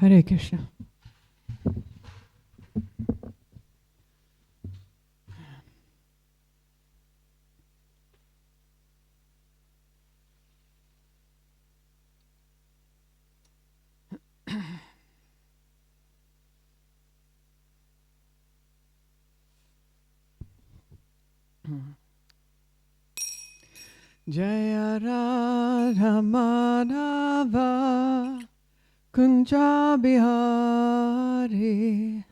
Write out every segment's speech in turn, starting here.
Hare Krishna. Jaya Radha Madhava Kunja Bihari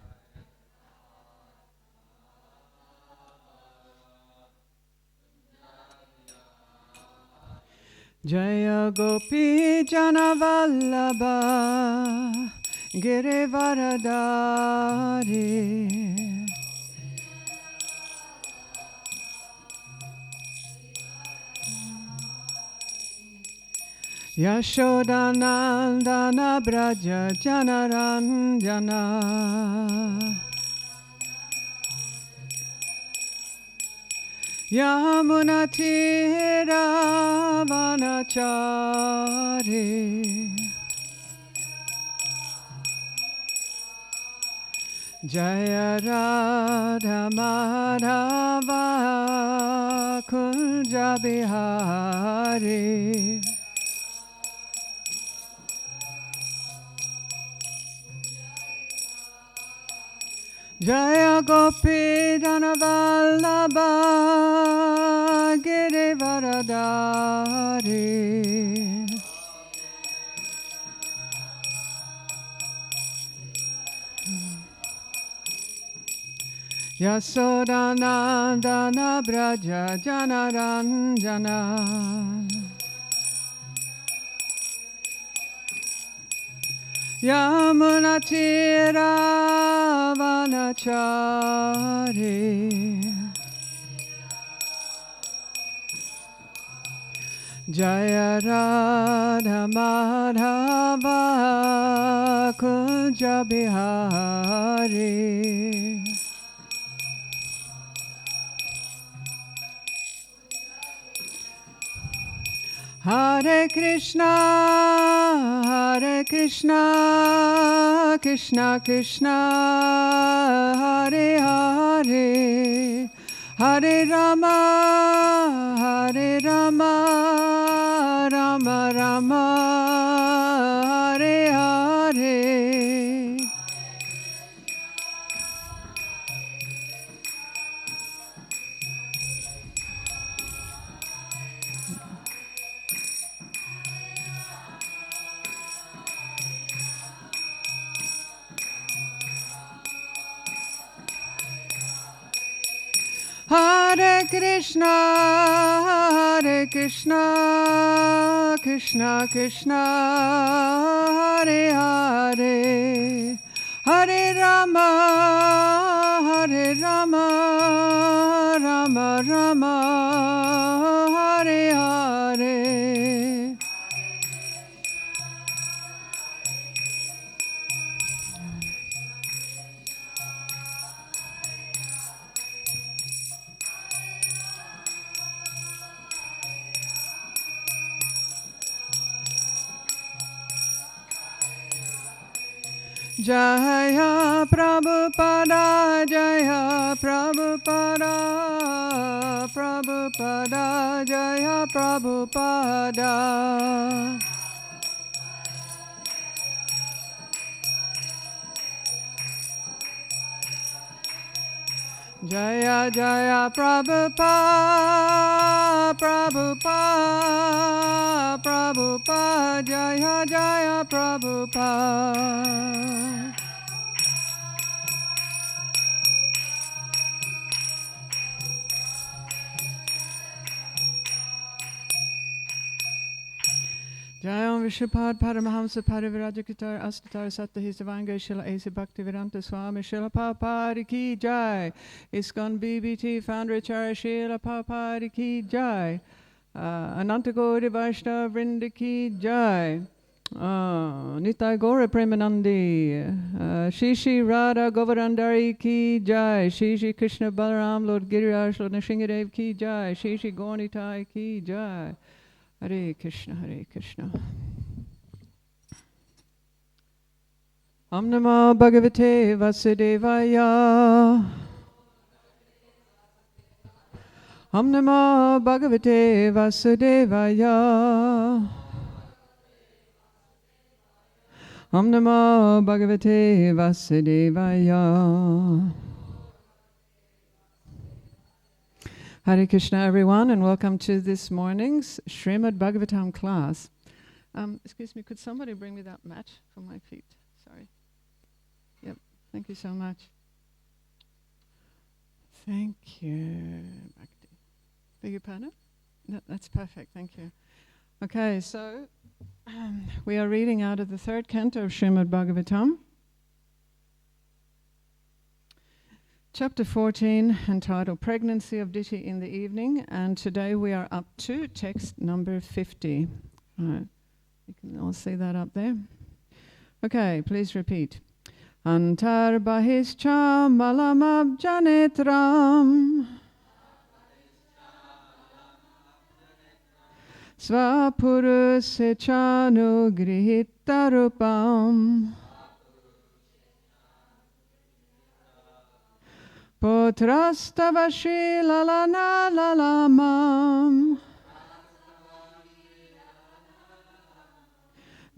Jaya Gopi Jana Vallabha Girivaradari Yashodanandana Braja Janaranjana Yamunatira Vanachari Jaya Radha Madhava Kunja Bihari Jaya Gopi Dhanavallabha Girivaradari Yasodanandana Braja Janaranjana Yamunatira Vanachari Jaya Radha Madhava Kunja Bihari Hare Krishna, Krishna Krishna, Hare Hare, Hare Rama, Rama Rama, Hare Hare. Hare Krishna, Krishna Krishna, Hare Hare, Hare Rama, Rama Rama, Hare Hare. Jaya Prabhupada, Jaya Prabhupada, Prabhupada, Jaya Prabhupada. Jaya Jaya Prabhupada, Prabhupada, Prabhupada, Jaya Jaya Prabhupada. Jayam Vishupad Paramahamsa Parivarajakitar Astatar Sattahisa Shila Asa Bhaktivedanta Swami Shila Prabhupada Ki Jai. ISKCON BBT Founder Acharya Shila Prabhupada Ki Jai. Ananta Gauri Vaishnava Vrinda Ki Jai. Nitai Gaura Premanandi. Shishi Radha Govardhana Ki Jai. Shishi Krishna Balaram Lord Giriraj Lord Nrsingadev Ki Jai. Shishi Gaurnitai Ki Jai. Hare Krishna, Hare Krishna. Om Namo Bhagavate Vasudevaya. Om Namo Bhagavate Vasudevaya. Om Namo Bhagavate Vasudevaya. Hare Krishna, everyone, and welcome to this morning's Srimad Bhagavatam class. Excuse me, could somebody bring me that mat for my feet? Sorry. Yep, thank you so much. Thank you. Beg your pardon? No, that's perfect, thank you. Okay, so we are reading out of the third canto of Srimad Bhagavatam, chapter 14, entitled Pregnancy of Diti in the Evening, and today we are up to text number 50. Right. You can all see that up there. Okay, please repeat. Antar bahischa malamab janetram svapurusechanu grihitarupam potrastavashi lalana lalamam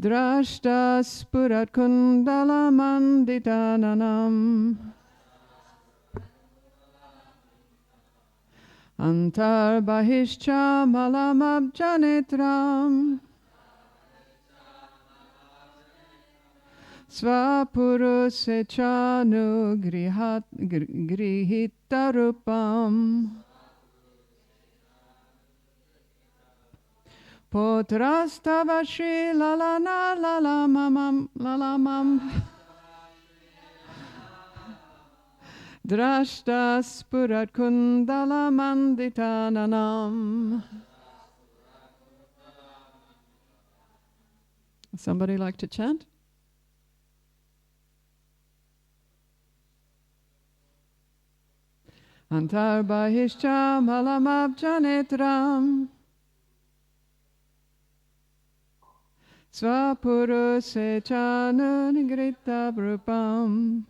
drashtas purat kundalamanditananam antar bahischa malamabjanetram svapurusechanu grihitarupam potrastavashi lalana lalamam drashtas purat kundalamanditananam. Somebody like to chant? Antar bahischa malamabjanetram svapurusechanu nigritabhrupam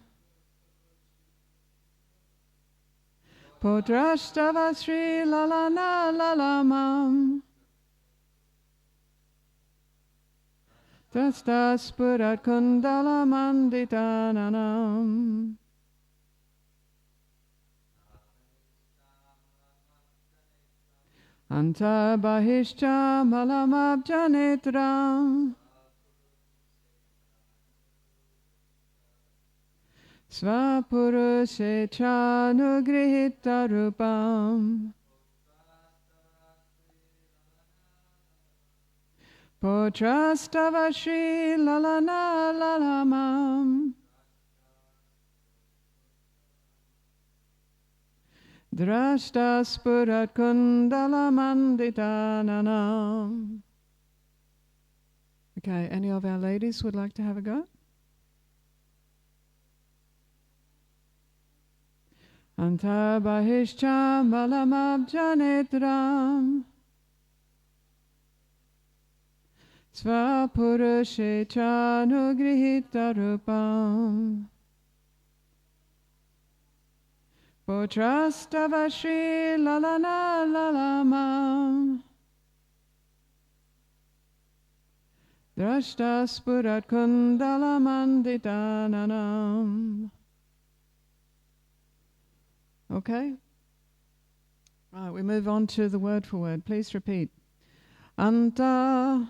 potrashtabasri lalana lalamam trastas purat kundalamanditananam. Antar bahischa malamabjanetram svapurusechanu grihitarupam potrastavashi lalana lalamam drashtas purat kundalamanditananam. Okay, any of our ladies would like to have a go? Antar bahischa malamabjanetram svapurusechanu grihitarupam potrastavashi lalana lalamam drashtas purat kundalamanditananam. Okay? Right, we move on to the word for word. Please repeat. Anta,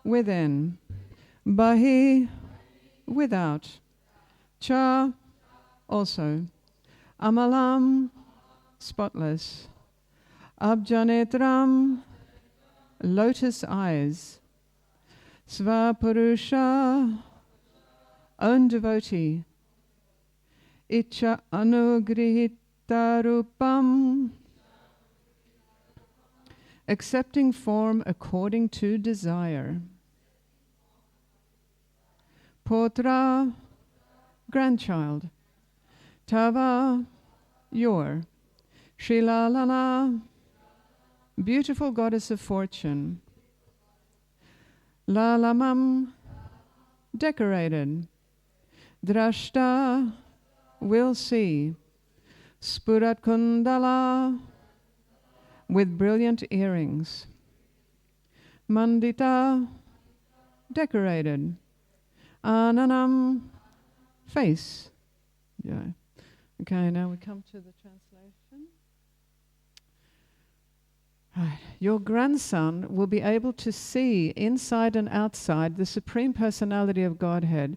within. Bahi, without. Cha, also. Amalam, spotless. Abjanetram, lotus eyes. Svapurusha, own devotee. Icha anugrihitarupam, accepting form according to desire. Potra, grandchild. Tava, your. Shrilalana, beautiful goddess of fortune. Lalamam, decorated. Drashta will see. Spurat Kundala with brilliant earrings. Mandita decorated. Ananam face. Yeah. Okay, now we come to the translation. Right. Your grandson will be able to see inside and outside the Supreme Personality of Godhead,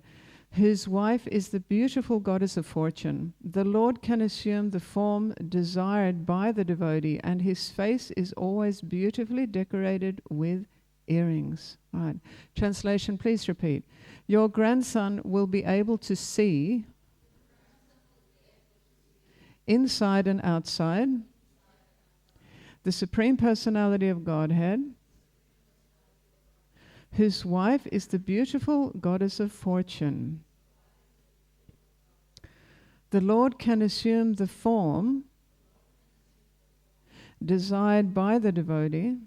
whose wife is the beautiful goddess of fortune. The Lord can assume the form desired by the devotee, and his face is always beautifully decorated with earrings. Right. Translation, please repeat. Your grandson will be able to see inside and outside the Supreme Personality of Godhead, whose wife is the beautiful goddess of fortune. The Lord can assume the form desired by the devotee,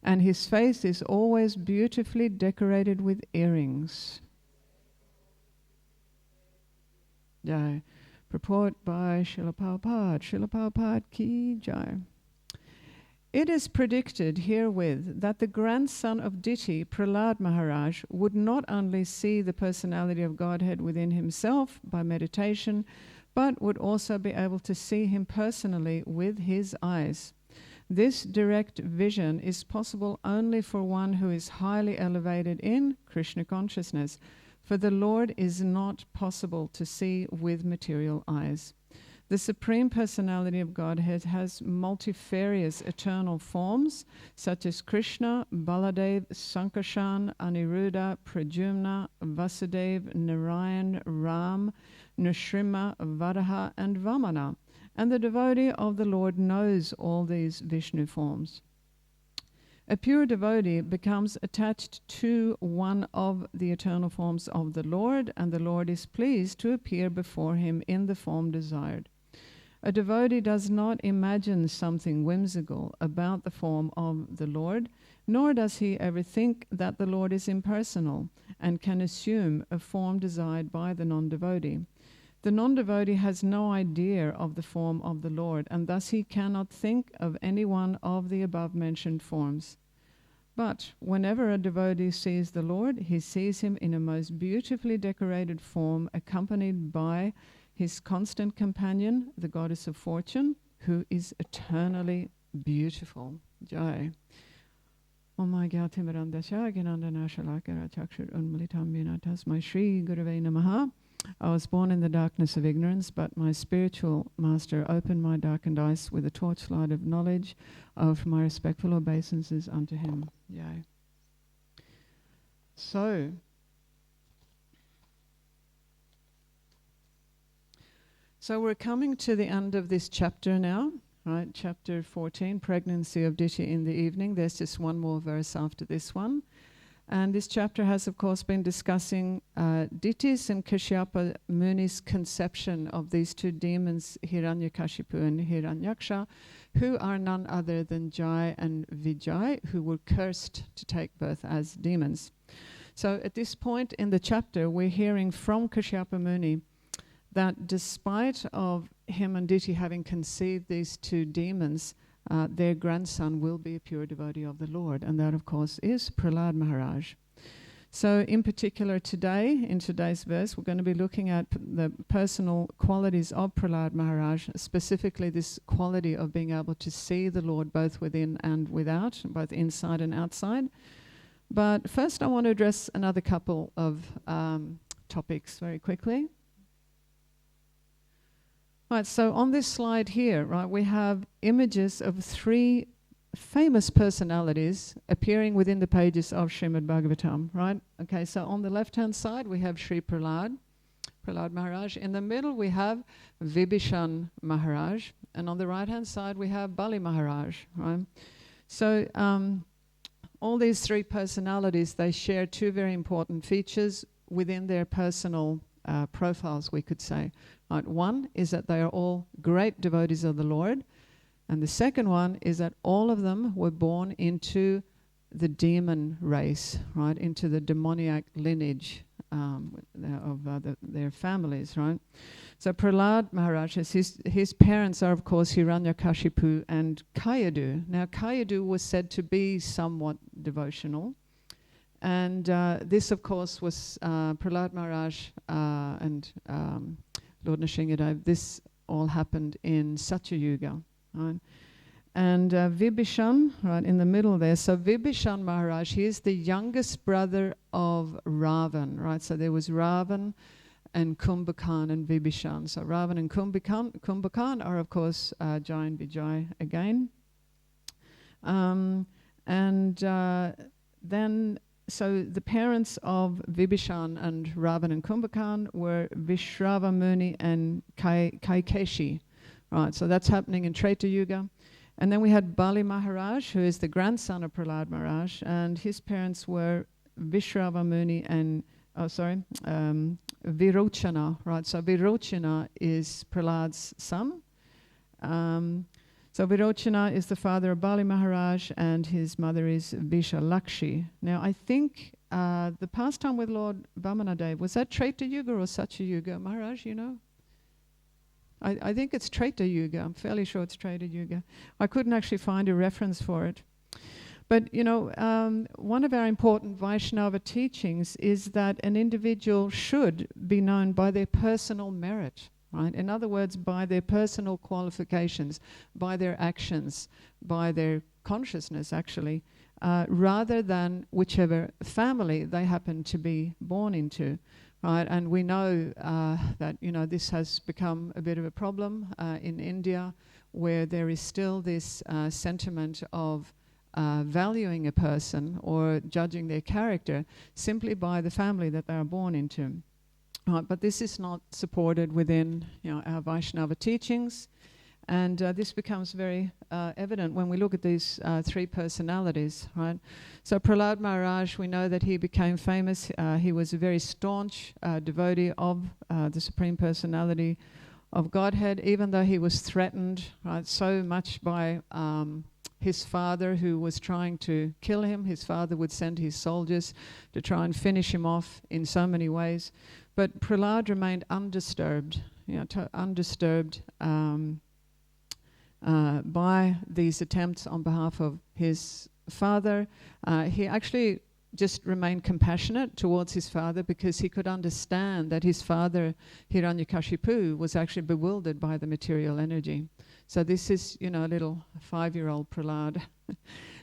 and his face is always beautifully decorated with earrings. Jai. Purport by Srila Prabhupada. Srila Prabhupada ki jai. It is predicted herewith that the grandson of Diti, Prahlad Maharaj, would not only see the personality of Godhead within himself by meditation, but would also be able to see him personally with his eyes. This direct vision is possible only for one who is highly elevated in Krishna consciousness, for the Lord is not possible to see with material eyes. The Supreme Personality of Godhead has multifarious eternal forms, such as Krishna, Baladev, Sankarshan, Aniruddha, Pradyumna, Vasudeva, Narayan, Ram, Nrsimha, Varaha, and Vamana. And the devotee of the Lord knows all these Vishnu forms. A pure devotee becomes attached to one of the eternal forms of the Lord, and the Lord is pleased to appear before him in the form desired. A devotee does not imagine something whimsical about the form of the Lord, nor does he ever think that the Lord is impersonal and can assume a form desired by the non-devotee. The non-devotee has no idea of the form of the Lord, and thus he cannot think of any one of the above-mentioned forms. But whenever a devotee sees the Lord, he sees him in a most beautifully decorated form, accompanied by his constant companion, the goddess of fortune, who is eternally beautiful. Jai. Om Gyati Mirandasya Ginandana Shalakara Chakshur Unmalitam Vinatasmai Shri Gurave Namaha. I was born in the darkness of ignorance, but my spiritual master opened my darkened eyes with a torchlight of knowledge. I offer my respectful obeisances unto him. Yay. So we're coming to the end of this chapter now, right? Chapter 14, Pregnancy of Diti in the Evening. There's just one more verse after this one. And this chapter has, of course, been discussing Diti's and Kashyapa Muni's conception of these two demons, Hiranyakashipu and Hiranyaksha, who are none other than Jai and Vijay, who were cursed to take birth as demons. So at this point in the chapter, we're hearing from Kashyapa Muni that despite of him and Diti having conceived these two demons, their grandson will be a pure devotee of the Lord, and that, of course, is Prahlad Maharaj. So in particular today, in today's verse, we're going to be looking at the personal qualities of Prahlad Maharaj, specifically this quality of being able to see the Lord both within and without, both inside and outside. But first I want to address another couple of topics very quickly. Right, so on this slide here, right, we have images of three famous personalities appearing within the pages of Srimad Bhagavatam, right? Okay, so on the left-hand side, we have Sri Prahlad Maharaj. In the middle, we have Vibhishan Maharaj. And on the right-hand side, we have Bali Maharaj, right? So all these three personalities, they share two very important features within their personal profiles, we could say. Right, one is that they are all great devotees of the Lord, and the second one is that all of them were born into the demon race, right, into the demoniac lineage, their families, right? So Prahlad Maharaj, his parents are, of course, Hiranyakashipu and Kayadu. Now, Kayadu was said to be somewhat devotional. And this, of course, was Prahlad Maharaj and Lord Nrsimhadev. This all happened in Satyayuga, right? And Vibhishan, right in the middle there. So Vibhishan Maharaj, he is the youngest brother of Ravan, right? So there was Ravan and Kumbhakan and Vibhishan. So Ravan and Kumbhakan are, of course, Jai and Vijay again. Then, so the parents of Vibhishan and Ravan and Kumbhakan were Vishrava Muni and Kaikeshi, right? So that's happening in Treta Yuga. And then we had Bali Maharaj, who is the grandson of Prahlad Maharaj, and his parents were Vishrava Muni and, Virochana, right? So Virochana is Prahlad's son. So Virochana is the father of Bali Maharaj, and his mother is Vishalakshi. Now, I think the pastime with Lord Vamanadev, was that Treta Yuga or Satya Yuga? Maharaj, you know? I think it's Treta Yuga. I'm fairly sure it's Treta Yuga. I couldn't actually find a reference for it. But, you know, one of our important Vaishnava teachings is that an individual should be known by their personal merit, right? In other words, by their personal qualifications, by their actions, by their consciousness, actually, rather than whichever family they happen to be born into. Right, and we know that, you know, this has become a bit of a problem in India, where there is still this sentiment of valuing a person or judging their character simply by the family that they are born into. Right, but this is not supported within, you know, our Vaishnava teachings, and this becomes very evident when we look at these three personalities, right? So Prahlad Maharaj, we know that he became famous. He was a very staunch devotee of the Supreme Personality of Godhead, even though he was threatened, right, so much by his father, who was trying to kill him. His father would send his soldiers to try and finish him off in so many ways. But Prahlad remained undisturbed, you know, undisturbed by these attempts on behalf of his father. He actually just remained compassionate towards his father, because he could understand that his father, Hiranyakashipu, was actually bewildered by the material energy. So this is, you know, a little 5-year-old Prahlad.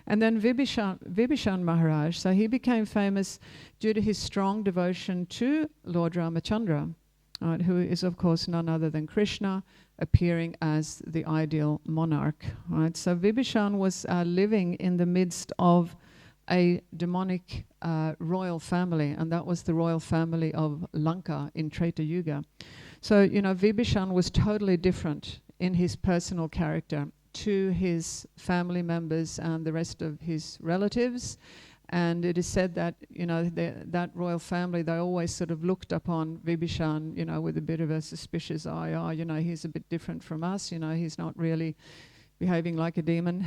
And then Vibhishan Maharaj, so he became famous due to his strong devotion to Lord Ramachandra, right, who is, of course, none other than Krishna, appearing as the ideal monarch. Right? So Vibhishan was living in the midst of a demonic royal family, and that was the royal family of Lanka in Treta Yuga. So, you know, Vibhishan was totally different in his personal character to his family members and the rest of his relatives. And it is said that, you know, that royal family, they always sort of looked upon Vibhishan, you know, with a bit of a suspicious eye. Oh, you know, he's a bit different from us. You know, he's not really behaving like a demon.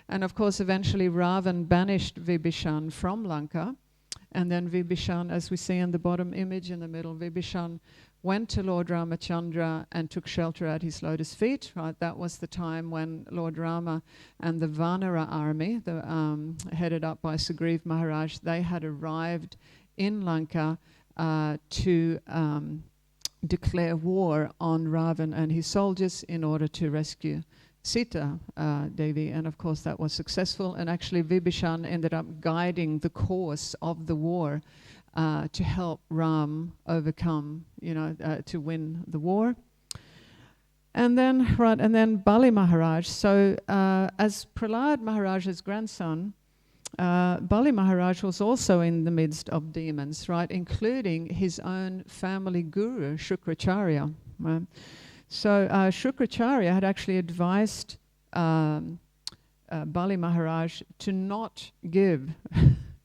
And of course, eventually Ravan banished Vibhishan from Lanka. And then Vibhishan, as we see in the bottom image in the middle, Vibhishan went to Lord Ramachandra and took shelter at his lotus feet. Right, that was the time when Lord Rama and the Vanara army, headed up by Sugriv Maharaj, they had arrived in Lanka to declare war on Ravan and his soldiers in order to rescue Sita Devi, and of course that was successful. And actually Vibhishan ended up guiding the course of the war to help Ram overcome, you know, to win the war. And then Bali Maharaj. So as Prahlad Maharaj's grandson, Bali Maharaj was also in the midst of demons, right, including his own family guru, Shukracharya. Right? So Shukracharya had actually advised Bali Maharaj to not give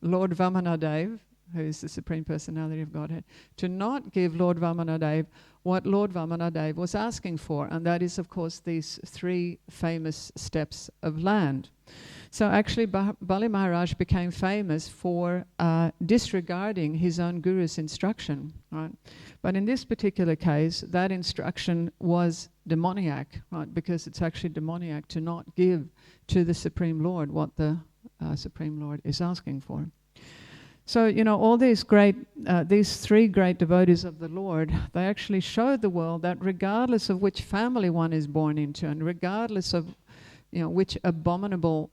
Lord Vamanadev, who is the Supreme Personality of Godhead, to not give Lord Vamanadev what Lord Vamanadev was asking for, and that is, of course, these 3 famous steps of land. So actually Bali Maharaj became famous for disregarding his own guru's instruction, right? But in this particular case, that instruction was demoniac, right? Because it's actually demoniac to not give to the Supreme Lord what the Supreme Lord is asking for. So, you know, all these three great devotees of the Lord, they actually showed the world that regardless of which family one is born into, and regardless of, you know, which abominable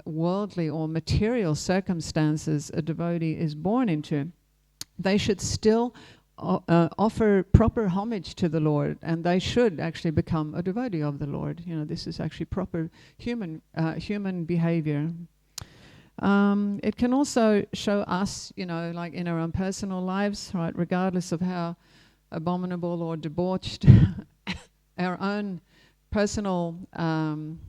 worldly or material circumstances a devotee is born into, they should still offer proper homage to the Lord, and they should actually become a devotee of the Lord. You know, this is actually proper human behavior. It can also show us, you know, like in our own personal lives, right, regardless of how abominable or debauched our own personal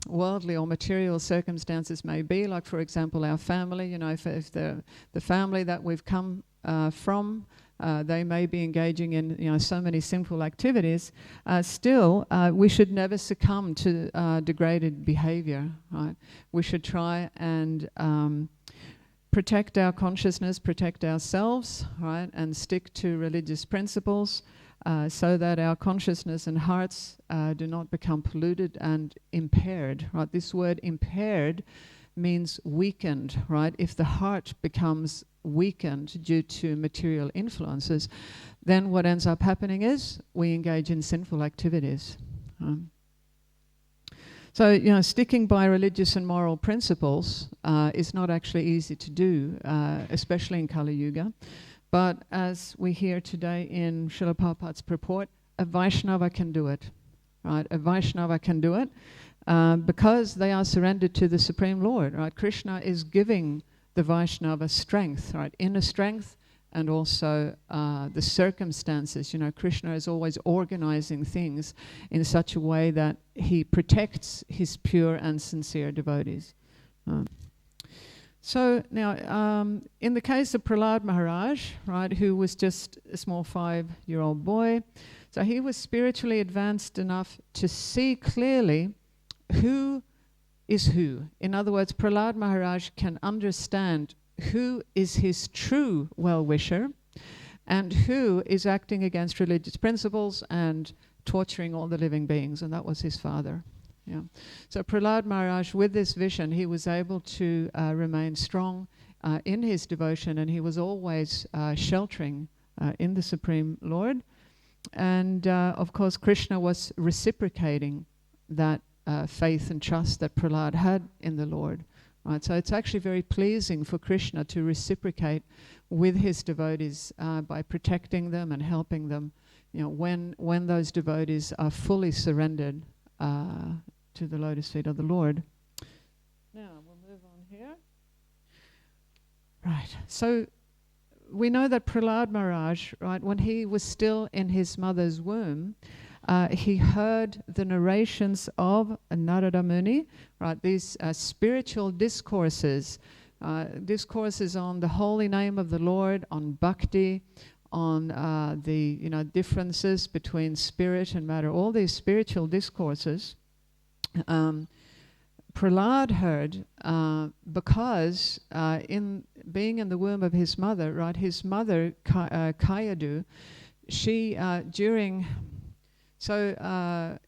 worldly or material circumstances may be, like for example our family, you know, if the family that we've come from, they may be engaging in, you know, so many sinful activities, still we should never succumb to degraded behavior, right? We should try and protect our consciousness, protect ourselves, right, and stick to religious principles, so that our consciousness and hearts do not become polluted and impaired, right? This word impaired means weakened, right? If the heart becomes weakened due to material influences, then what ends up happening is we engage in sinful activities. So, you know, sticking by religious and moral principles is not actually easy to do, especially in Kali Yuga. But as we hear today in Srila Prabhupada's purport, a Vaishnava can do it, right? A Vaishnava can do it because they are surrendered to the Supreme Lord, right? Krishna is giving the Vaishnava strength, right? Inner strength, and also the circumstances. You know, Krishna is always organizing things in such a way that he protects his pure and sincere devotees. So now, in the case of Prahlad Maharaj, right, who was just a small 5-year-old boy, so he was spiritually advanced enough to see clearly who is who. In other words, Prahlad Maharaj can understand who is his true well-wisher and who is acting against religious principles and torturing all the living beings, and that was his father. Yeah. So Prahlad Maharaj, with this vision, he was able to remain strong in his devotion, and he was always sheltering in the Supreme Lord. And of course, Krishna was reciprocating that faith and trust that Prahlad had in the Lord. Right, so it's actually very pleasing for Krishna to reciprocate with his devotees by protecting them and helping them, you know, when those devotees are fully surrendered to the lotus feet of the Lord. Now we'll move on here. Right, so we know that Prahlad Maharaj, right, when he was still in his mother's womb, he heard the narrations of Narada Muni, right? These spiritual discourses, discourses on the holy name of the Lord, on bhakti, on the, you know, differences between spirit and matter. All these spiritual discourses, Prahlad heard because in being in the womb of his mother, right? His mother Kayadu, she during So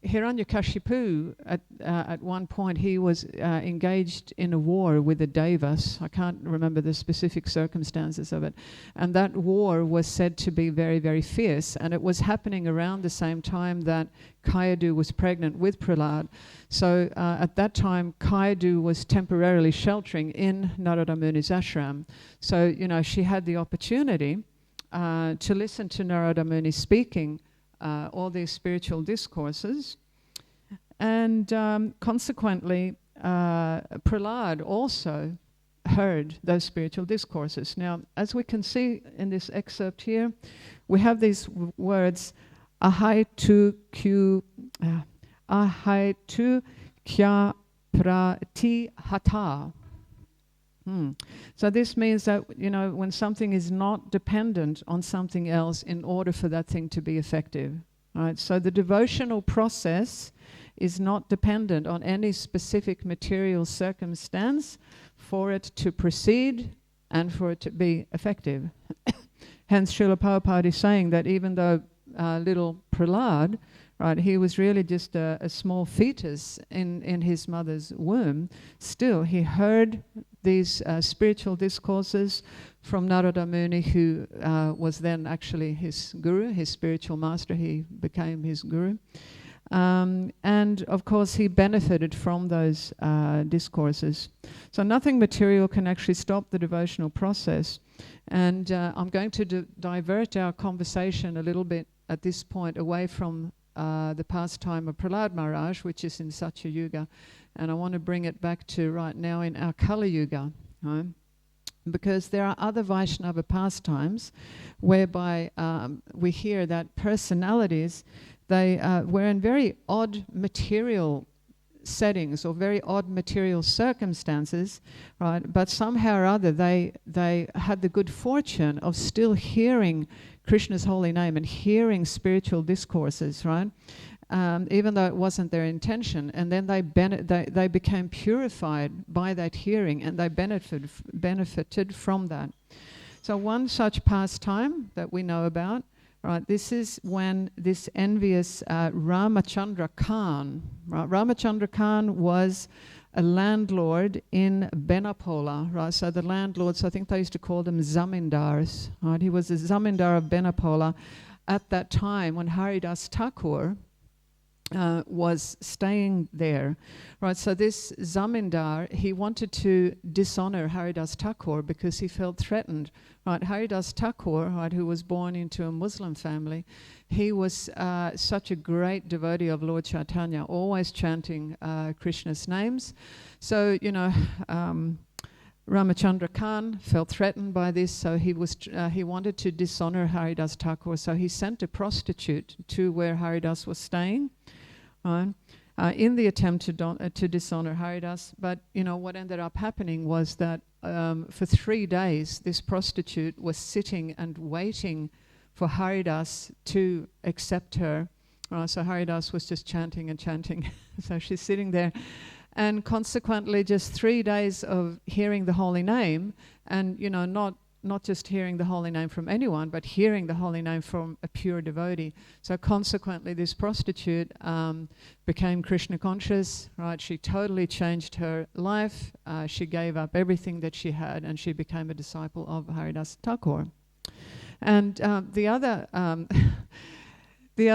Hiranyakashipu, at one point, he was engaged in a war with the Devas. I can't remember the specific circumstances of it. And that war was said to be very, very fierce. And it was happening around the same time that Kayadu was pregnant with Prahlad. So at that time, Kayadu was temporarily sheltering in Narada Muni's ashram. So, you know, she had the opportunity to listen to Narada Muni speaking all these spiritual discourses, and consequently Prahlad also heard those spiritual discourses. Now, as we can see in this excerpt here, we have these words ahai tu kya prati hata. So this means that, you know, when something is not dependent on something else in order for that thing to be effective, right? So the devotional process is not dependent on any specific material circumstance for it to proceed and for it to be effective. Hence, Srila Prabhupada is saying that even though little Prahlad, right, he was really just a small fetus in his mother's womb, still he heard these spiritual discourses from Narada Muni, who was then actually his guru, his spiritual master. He became his guru. And of course he benefited from those discourses. So nothing material can actually stop the devotional process. And I'm going to divert our conversation a little bit at this point away from the pastime of Prahlad Maharaj, which is in Satya Yuga, and I want to bring it back to right now in our Kali Yuga, right? Because there are other Vaishnava pastimes whereby we hear that personalities, they were in very odd material settings or very odd material circumstances, right? But somehow or other they had the good fortune of still hearing Krishna's holy name and hearing spiritual discourses, right? Even though it wasn't their intention, and then they became purified by that hearing, and they benefited from that. So one such pastime that we know about, right? This is when this envious Ramachandra Khan, right? Ramachandra Khan was a landlord in Benapola, right? So the landlords, I think they used to call them zamindars, right? He was a zamindar of Benapola at that time when Haridas Thakur was staying there, right? So this zamindar, he wanted to dishonor Haridas Thakur because he felt threatened, right? Haridas Thakur, right, who was born into a Muslim family, he was such a great devotee of Lord Chaitanya, always chanting Krishna's names. So, you know, Ramachandra Khan felt threatened by this, so he wanted to dishonor Haridas Thakur. So he sent a prostitute to where Haridas was staying, in the attempt to dishonor Haridas. But you know what ended up happening was that for 3 days this prostitute was sitting and waiting for Haridas to accept her. So Haridas was just chanting and chanting. So she's sitting there. And consequently, just 3 days of hearing the holy name, and you know, not just hearing the holy name from anyone, but hearing the holy name from a pure devotee. So consequently, this prostitute became Krishna conscious, right? She totally changed her life. She gave up everything that she had, and she became a disciple of Haridas Thakur. And the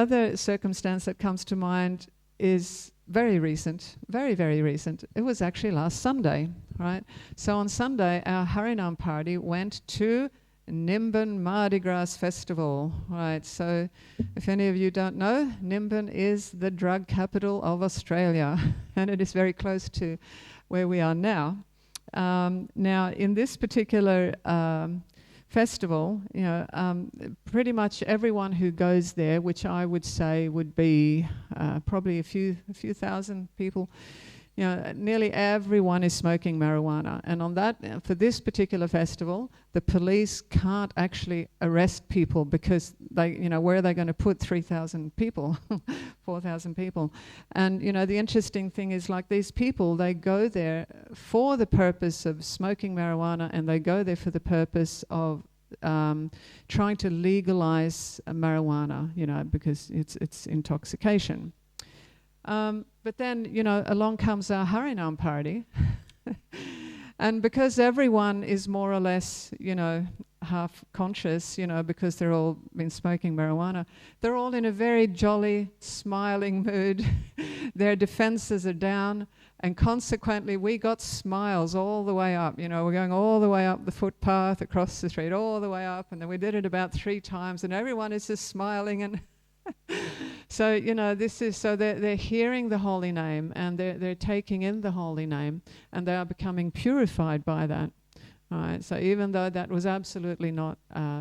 other circumstance that comes to mind is very recent, very, very recent. It was actually last Sunday, right? So on Sunday, our Harinam party went to Nimban Mardi Gras Festival, right? So if any of you don't know, Nimban is the drug capital of Australia, and it is very close to where we are now. Now, in this particular festival, you know, pretty much everyone who goes there, which I would say would be probably a few thousand people, you know, nearly everyone is smoking marijuana. And on that, for this particular festival, the police can't actually arrest people because they, you know, where are they going to put 3,000 people, 4,000 people? And, you know, the interesting thing is, like, these people, they go there for the purpose of smoking marijuana, and they go there for the purpose of trying to legalize marijuana, you know, because it's intoxication. But then, you know, along comes our Harinam party. And because everyone is more or less, you know, half conscious, you know, because they're all been smoking marijuana, they're all in a very jolly, smiling mood. Their defenses are down. And consequently, we got smiles all the way up. You know, we're going all the way up the footpath, across the street, all the way up. And then we did it about 3 times. And everyone is just smiling and... So, you know, this is, so they're hearing the holy name, and they're taking in the holy name, and they are becoming purified by that. All right, so even though that was absolutely not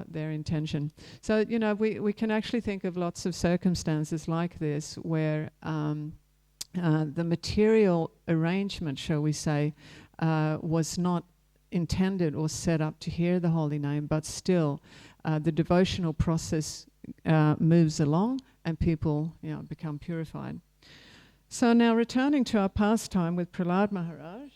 their intention. So, you know, we can actually think of lots of circumstances like this where the material arrangement, shall we say, was not intended or set up to hear the holy name, but still the devotional process moves along, and people, you know, become purified. So now returning to our pastime with Prahlad Maharaj.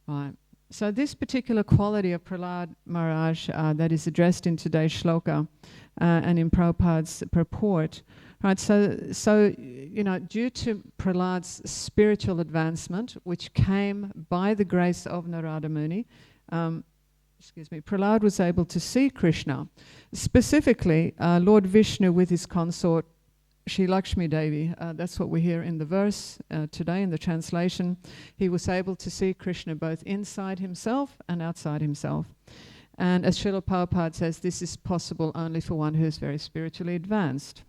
Right. So this particular quality of Prahlad Maharaj that is addressed in today's shloka and in Prabhupada's purport, right? So you know, due to Prahlad's spiritual advancement, which came by the grace of Narada Muni, Prahlad was able to see Krishna, specifically Lord Vishnu with his consort Shri Lakshmi Devi. That's what we hear in the verse today in the translation. He was able to see Krishna both inside himself and outside himself. And as Srila Prabhupada says, this is possible only for one who is very spiritually advanced.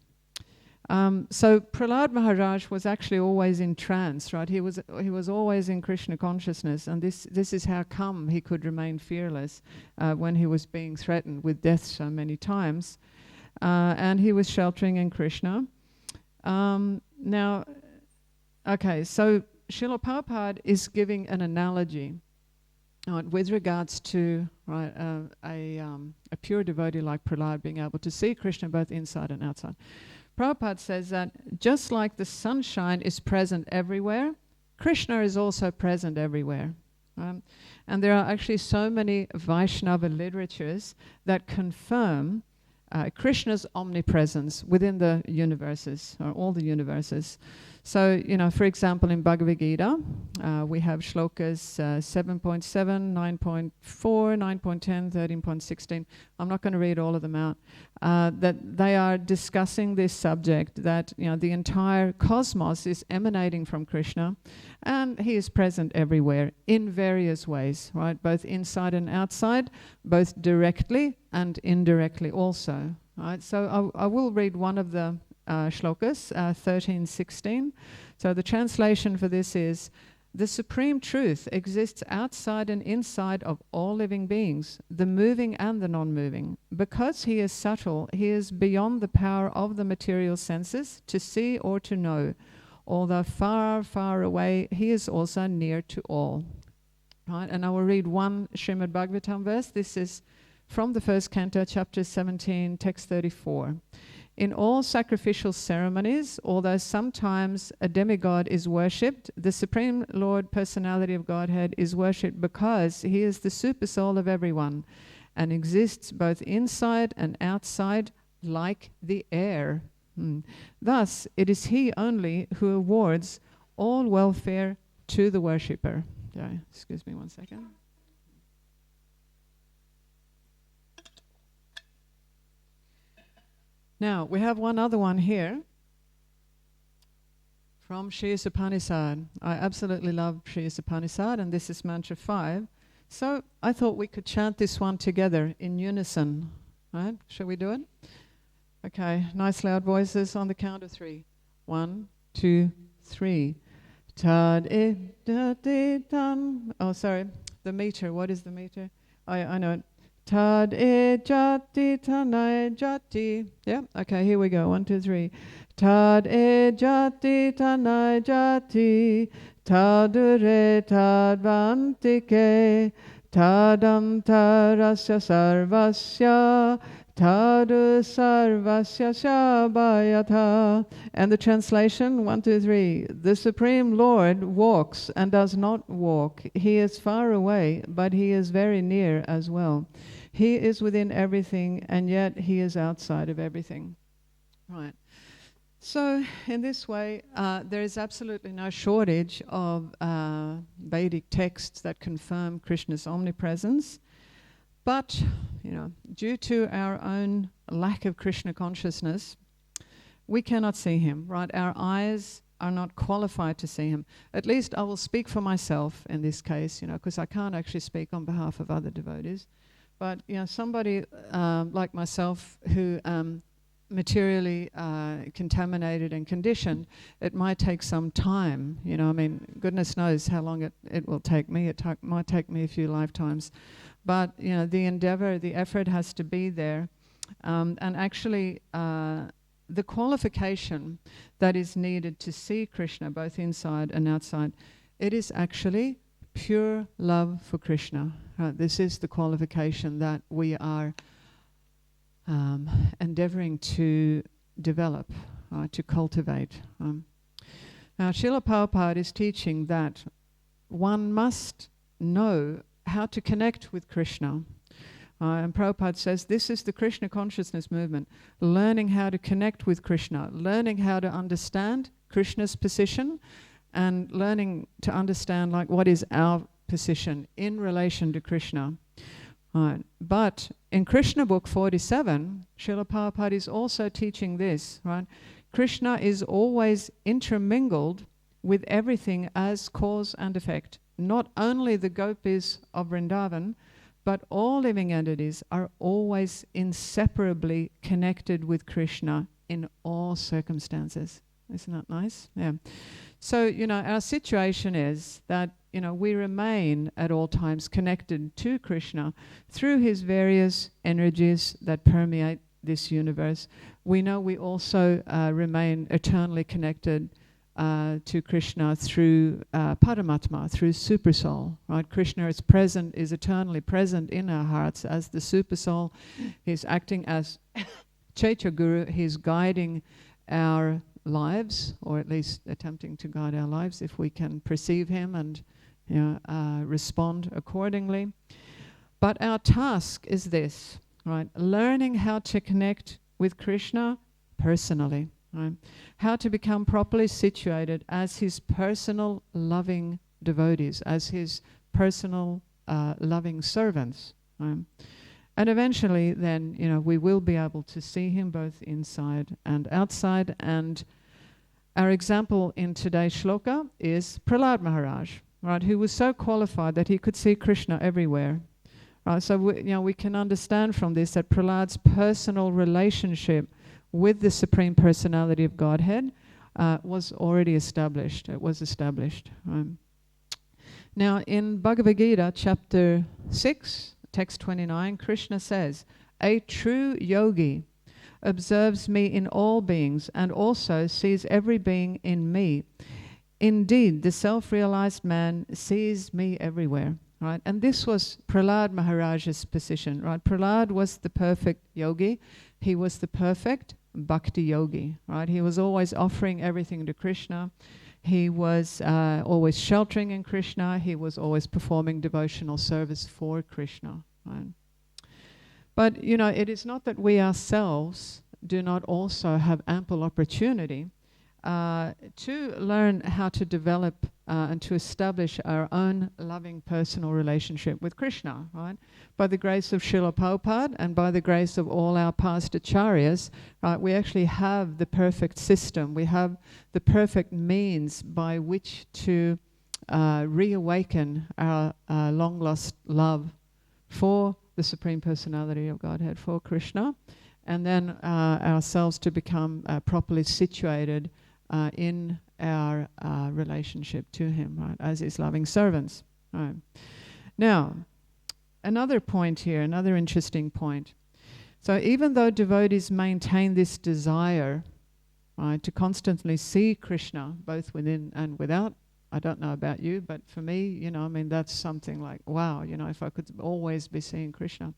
So Prahlad Maharaj was actually always in trance, right? He was always in Krishna consciousness, and this is how come he could remain fearless when he was being threatened with death so many times. And he was sheltering in Krishna. Now, okay, so Srila Prabhupada is giving an analogy with regards to a pure devotee like Prahlad being able to see Krishna both inside and outside. Prabhupada says that just like the sunshine is present everywhere, Krishna is also present everywhere. And there are actually so many Vaishnava literatures that confirm Krishna's omnipresence within the universes, or all the universes. So, you know, for example, in Bhagavad Gita, we have shlokas 7.7, 9.4, 9.10, 13.16. I'm not going to read all of them out. That they are discussing this subject, that, you know, the entire cosmos is emanating from Krishna, and he is present everywhere in various ways, right? Both inside and outside, both directly and indirectly also. Right? So I will read one of the shlokas, 13:16. So the translation for this is, the supreme truth exists outside and inside of all living beings, the moving and the non-moving. Because he is subtle, he is beyond the power of the material senses to see or to know. Although far, far away, he is also near to all. Right? And I will read one Srimad Bhagavatam verse. This is from the first canto, chapter 17, text 34. In all sacrificial ceremonies, although sometimes a demigod is worshipped, the Supreme Lord Personality of Godhead is worshipped because he is the super soul of everyone and exists both inside and outside like the air. Thus, it is he only who awards all welfare to the worshipper. Excuse me 1 second. Now, we have one other one here from Sri Upanishad. I absolutely love Sri Upanishad, and this is mantra 5. So I thought we could chant this one together in unison. Right? Shall we do it? Okay, nice loud voices on the count of 3. 1, 2, 3. Tad tan. Oh, sorry. The meter. What is the meter? I know it. Tad jati tanai jati. Yeah, okay, here we go. 1, 2, 3. Tad jati tanai jati. Tadure tadvantike. Tadam tarasya sarvasya. Tadu sarvasya shabayatha. And the translation, 1, 2, 3. The Supreme Lord walks and does not walk. He is far away, but he is very near as well. He is within everything, and yet he is outside of everything. Right. So in this way, there is absolutely no shortage of Vedic texts that confirm Krishna's omnipresence. But, you know, due to our own lack of Krishna consciousness, we cannot see him, right? Our eyes are not qualified to see him. At least I will speak for myself in this case, you know, because I can't actually speak on behalf of other devotees. But, you know, somebody like myself who materially contaminated and conditioned, it might take some time. You know, I mean, goodness knows how long it will take me. It might take me a few lifetimes. But, you know, the endeavor, the effort has to be there. And actually, the qualification that is needed to see Krishna, both inside and outside, it is actually pure love for Krishna. This is the qualification that we are endeavoring to develop. to cultivate. Now, Srila Prabhupada is teaching that one must know how to connect with Krishna. And Prabhupada says this is the Krishna consciousness movement, learning how to connect with Krishna, learning how to understand Krishna's position, and learning to understand like what is our position in relation to Krishna. But in Krishna book 47, Srila Prabhupada is also teaching this, right? Krishna is always intermingled with everything as cause and effect. Not only the gopis of Vrindavan, but all living entities are always inseparably connected with Krishna in all circumstances. Isn't that nice? Yeah. So, our situation is that, we remain at all times connected to Krishna through his various energies that permeate this universe. We know we also remain eternally connected to Krishna through Paramatma, through Supersoul. Right? Krishna is eternally present in our hearts as the Supersoul. He's acting as Chaitya Guru. He's guiding our lives, or at least attempting to guide our lives if we can perceive him and respond accordingly. But our task is this, right? Learning how to connect with Krishna personally, right? How to become properly situated as his personal loving devotees, as his personal loving servants, right? And eventually then, we will be able to see him both inside and outside. And our example in today's shloka is Prahlad Maharaj, right, who was so qualified that he could see Krishna everywhere. Right, so we can understand from this that Prahlad's personal relationship with the Supreme Personality of Godhead was already established. It was established. Now, in Bhagavad Gita, chapter 6, text 29, Krishna says, "A true yogi observes me in all beings and also sees every being in me. Indeed, the self-realized man sees me everywhere." Right? And this was Prahlad Maharaj's position. Right? Prahlad was the perfect yogi. He was the perfect bhakti yogi. Right? He was always offering everything to Krishna. He was always sheltering in Krishna. He was always performing devotional service for Krishna. Right? But, it is not that we ourselves do not also have ample opportunity to learn how to develop and to establish our own loving personal relationship with Krishna, right? By the grace of Srila Prabhupada and by the grace of all our past acharyas, right, we actually have the perfect system. We have the perfect means by which to reawaken our long-lost love for the Supreme Personality of Godhead, for Krishna, and then ourselves to become properly situated in our relationship to him, right, as his loving servants. Right. Now, another point here, another interesting point. So even though devotees maintain this desire, right, to constantly see Krishna, both within and without, I don't know about you, but for me, that's something like, wow, if I could always be seeing Krishna.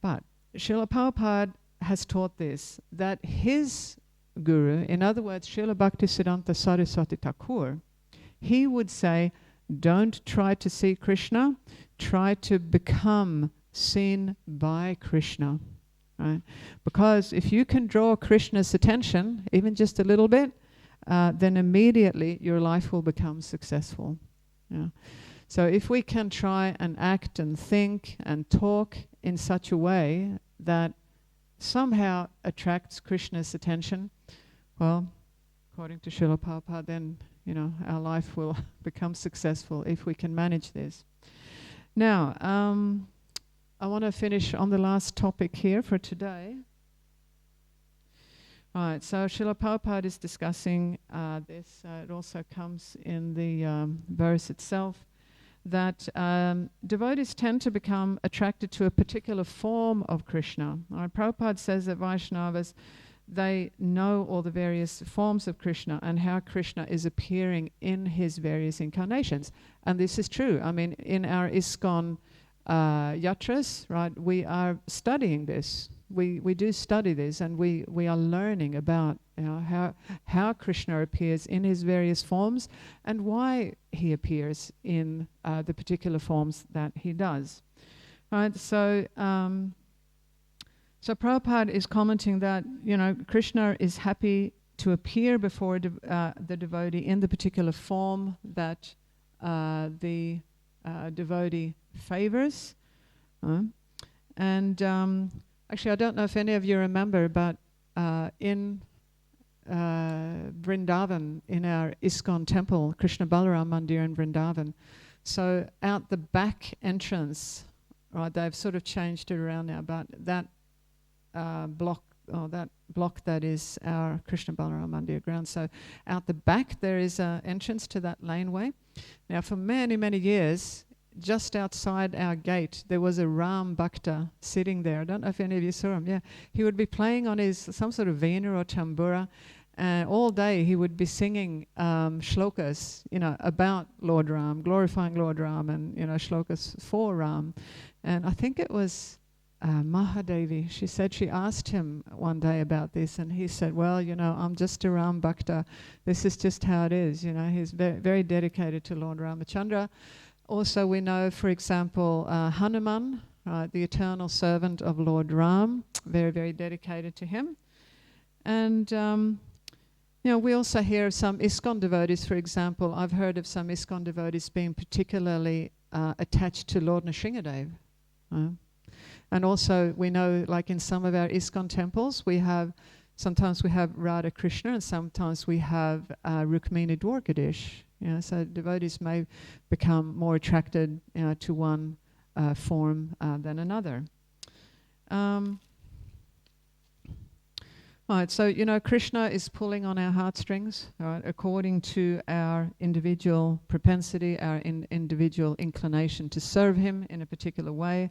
But Srila Prabhupada has taught this, that his guru, in other words, Srila Bhaktisiddhanta Saraswati Thakur, he would say, don't try to see Krishna, try to become seen by Krishna. Right? Because if you can draw Krishna's attention, even just a little bit, then immediately your life will become successful. Yeah. So if we can try and act and think and talk in such a way that somehow attracts Krishna's attention, well, according to Srila Prabhupada, then our life will become successful if we can manage this. Now, I want to finish on the last topic here for today. All right, so Srila Prabhupada is discussing this. It also comes in the verse itself, that devotees tend to become attracted to a particular form of Krishna. All right, Prabhupada says that Vaishnavas, they know all the various forms of Krishna and how Krishna is appearing in his various incarnations. And this is true. I mean, in our ISKCON yatras, right, we are studying this. We do study this, and we are learning about how Krishna appears in his various forms and why he appears in the particular forms that he does. Right, so Prabhupada is commenting that, Krishna is happy to appear before the devotee in the particular form that the devotee favors. Actually, I don't know if any of you remember, but in Vrindavan, in our ISKCON temple, Krishna Balaram Mandir in Vrindavan, so out the back entrance, right, they've sort of changed it around now, but that block that is our Krishna Balaram Mandir ground. So out the back there is an entrance to that laneway. Now for many, many years, just outside our gate, there was a Ram Bhakta sitting there. I don't know if any of you saw him. Yeah, he would be playing on his some sort of veena or tambura, and all day he would be singing shlokas, about Lord Ram, glorifying Lord Ram, and shlokas for Ram. And I think it was Mahadevi. She said she asked him one day about this, and he said, "Well, I'm just a Ram Bhakta. This is just how it is." He's very, very dedicated to Lord Ramachandra. Also, we know, for example, Hanuman, the eternal servant of Lord Ram, very, very dedicated to him. And, we also hear of some ISKCON devotees, for example. I've heard of some ISKCON devotees being particularly attached to Lord Nrsimhadev. And also, we know, like in some of our ISKCON temples, sometimes we have Radha Krishna, and sometimes we have Rukmini Dwarkadish. So devotees may become more attracted, to one form than another. Right, so Krishna is pulling on our heartstrings, right, according to our individual propensity, our individual inclination to serve him in a particular way.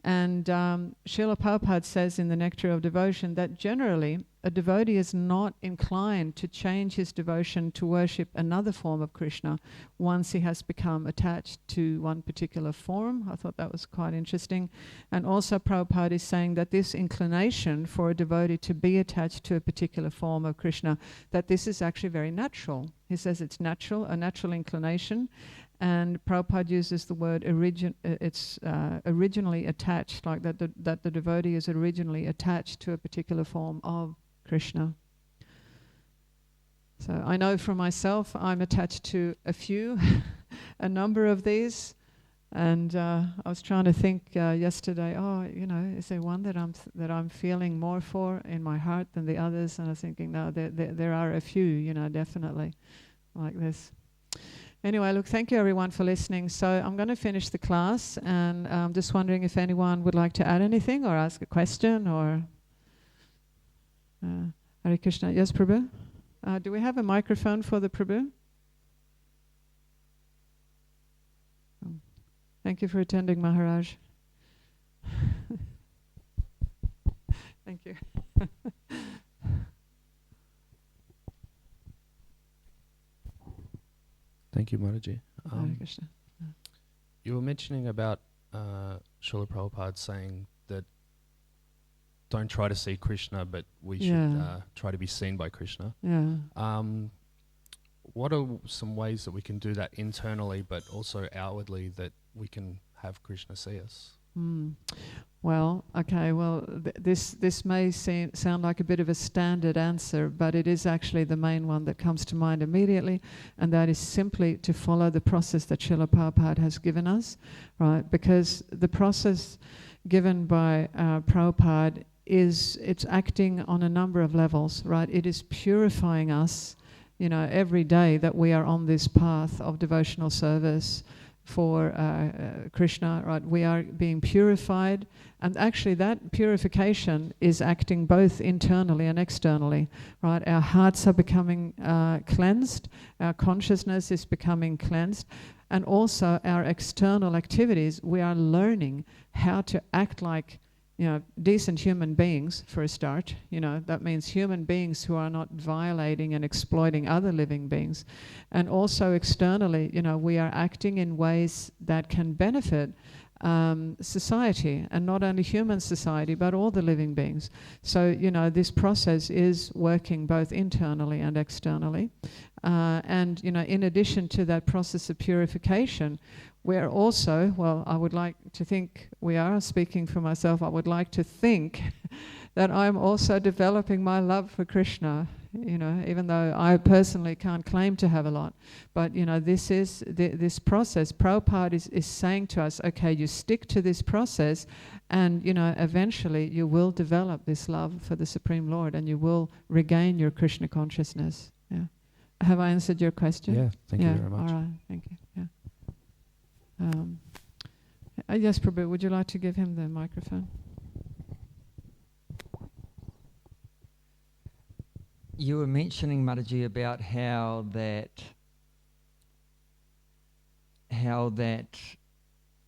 And Srila Prabhupada says in the Nectar of Devotion that generally a devotee is not inclined to change his devotion to worship another form of Krishna once he has become attached to one particular form. I thought that was quite interesting. And also Prabhupada is saying that this inclination for a devotee to be attached to a particular form of Krishna, that this is actually very natural. He says it's natural, a natural inclination. And Prabhupada uses the word originally attached, like that the devotee is originally attached to a particular form of Krishna. So I know for myself, I'm attached to a number of these. And I was trying to think yesterday, is there one that I'm feeling more for in my heart than the others? And I was thinking, no, there are a few, definitely like this. Anyway, look, thank you everyone for listening. So I'm going to finish the class, and I'm just wondering if anyone would like to add anything or ask a question or... Hare Krishna. Yes, Prabhu? Do we have a microphone for the Prabhu? Thank you for attending, Maharaj. Thank you. Thank you, Mataji. Hare Krishna. You were mentioning about Srila Prabhupada saying that don't try to see Krishna, but we should try to be seen by Krishna. Yeah. What are some ways that we can do that internally, but also outwardly, that we can have Krishna see us? Well, okay, this may sound like a bit of a standard answer, but it is actually the main one that comes to mind immediately, and that is simply to follow the process that Srila Prabhupada has given us, right? Because the process given by Prabhupada it's acting on a number of levels, right? It is purifying us, every day that we are on this path of devotional service for Krishna, right? We are being purified, and actually that purification is acting both internally and externally, right? Our hearts are becoming cleansed, our consciousness is becoming cleansed, and also our external activities, we are learning how to act like decent human beings for a start. That means human beings who are not violating and exploiting other living beings. And also externally, we are acting in ways that can benefit society, and not only human society, but all the living beings. So, this process is working both internally and externally. And, in addition to that process of purification, we're also, well, I would like to think we are, speaking for myself, I would like to think that I'm also developing my love for Krishna, even though I personally can't claim to have a lot. But, this is this process. Prabhupada is saying to us, okay, you stick to this process and, eventually you will develop this love for the Supreme Lord and you will regain your Krishna consciousness. Yeah. Have I answered your question? Yeah, thank you very much. All right, thank you. Yeah. Yes, Prabhu, would you like to give him the microphone? You were mentioning, Mataji, about how that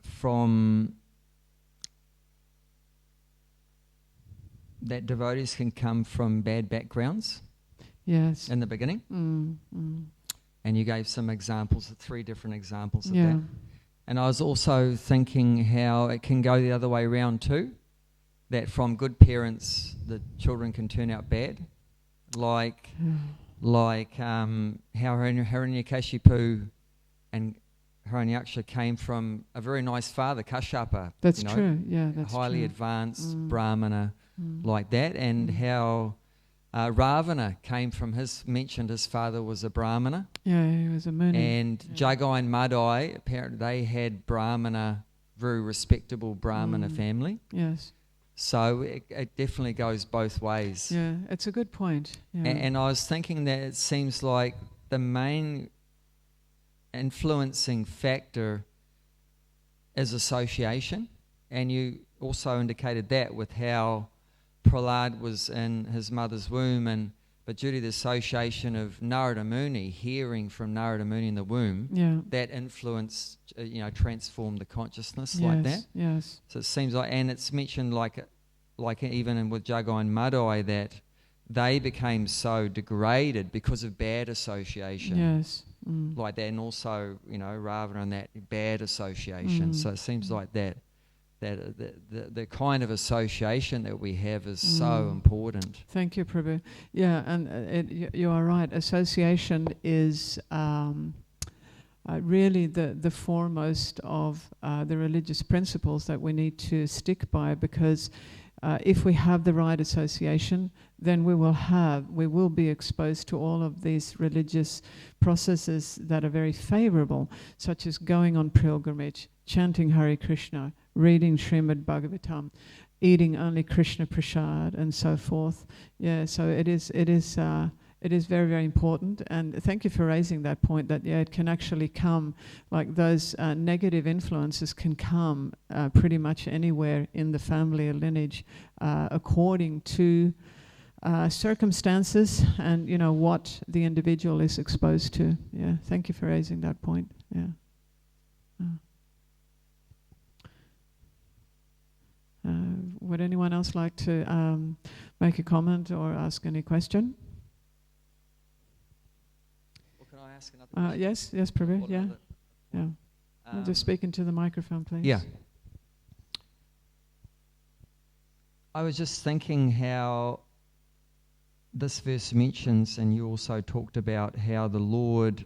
from that devotees can come from bad backgrounds. Yes. In the beginning. And you gave some examples, 3 different examples of that. And I was also thinking how it can go the other way around too, that from good parents the children can turn out bad. Like how Hiranyakashipu and Hiranyaksha came from a very nice father, Kashyapa. That's true, yeah, that's highly true. advanced Brahmana, like that, and how Ravana came from mentioned his father was a Brahmana. Yeah, he was a Muni. And Jagai and Madai, apparently they had Brahmana, very respectable Brahmana family. Yes. So it definitely goes both ways. Yeah, it's a good point. Yeah. And I was thinking that it seems like the main influencing factor is association. And you also indicated that with how Prahlad was in his mother's womb, but due to the association of Narada Muni, hearing from Narada Muni in the womb, that influenced, transformed the consciousness like that. Yes. So it seems like, and it's mentioned like even with Jagai and Madai, that they became so degraded because of bad association. Yes. Like that, and also, Ravana and that bad association. So it seems like that the kind of association that we have is so important. Thank you, Prabhu. Yeah, and you are right. Association is really the foremost of the religious principles that we need to stick by, because if we have the right association, then we will be exposed to all of these religious processes that are very favorable, such as going on pilgrimage, chanting Hare Krishna, reading Srimad Bhagavatam, eating only Krishna Prasad, and so forth. Yeah, so it is very, very important. And thank you for raising that point, that it can actually come, like those negative influences can come pretty much anywhere in the family or lineage, according to circumstances and what the individual is exposed to. Yeah, thank you for raising that point. Yeah. Would anyone else like to make a comment or ask any question? Well, can I ask another question? Yes, Prabhu. Yeah. Just speak into the microphone, please. Yeah. I was just thinking how this verse mentions, and you also talked about how the Lord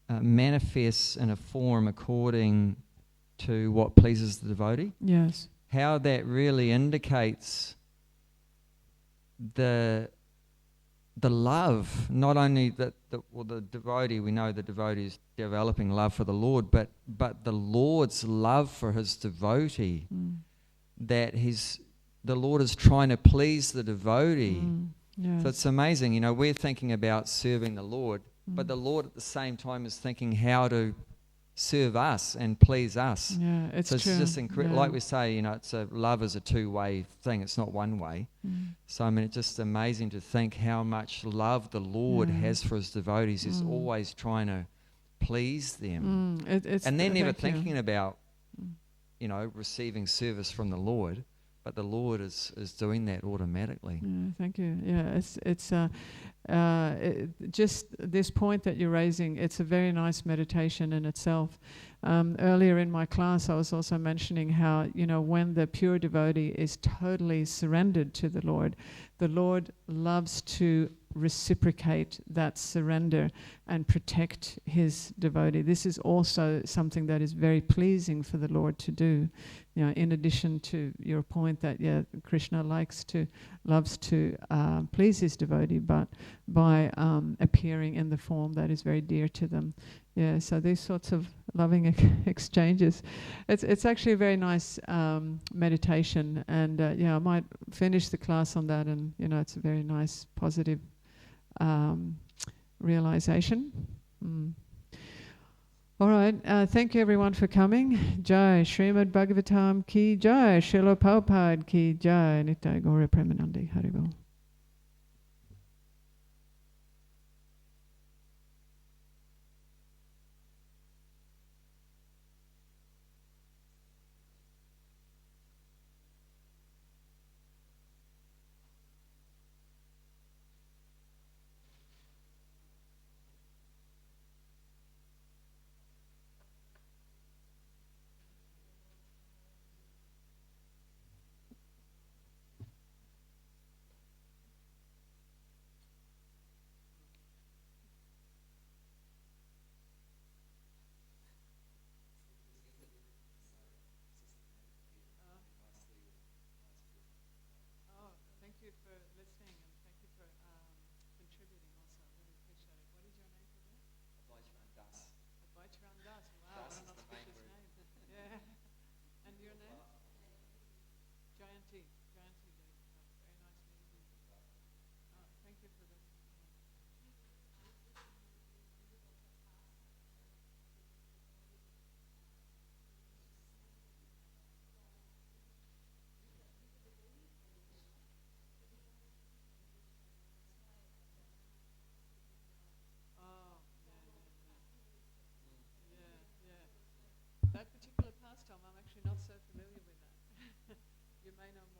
manifests in a form according to what pleases the devotee. Yes. How that really indicates the love, not only the devotee, we know the devotee is developing love for the Lord, but the Lord's love for his devotee, that the Lord is trying to please the devotee. Yes. So it's amazing, we're thinking about serving the Lord, but the Lord at the same time is thinking how to serve us and please us. Yeah, it's true. So it's just incredible. Like we say, love is a two-way thing. It's not one way. So it's just amazing to think how much love the Lord has for his devotees. He's always trying to please them. And they're never thinking about, receiving service from the Lord. But the Lord is doing that automatically. Yeah, thank you. Yeah, it's just this point that you're raising. It's a very nice meditation in itself. Earlier in my class, I was also mentioning how, when the pure devotee is totally surrendered to the Lord loves to reciprocate that surrender and protect his devotee. This is also something that is very pleasing for the Lord to do. In addition to your point that Krishna loves to please his devotee, but by appearing in the form that is very dear to them. So these sorts of loving exchanges, it's actually a very nice meditation, and I might finish the class on that, and it's a very nice positive realization. All right, thank you everyone for coming. Jai Srimad Bhagavatam ki jai, Srila Prabhupada ki jai, Nitai Gaura Premanandi Haribol. Thank you for listening, and thank you for contributing also. I really appreciate it. What is your name for this? Bhagavatam Das. Bhagavatam Das. Wow, Das I don't is the speak main his word. name. Yeah. And your name? Jayanti. Jayanti. Very nice meeting you. Thank you for this. That particular pastime, I'm actually not so familiar with that. You may know more.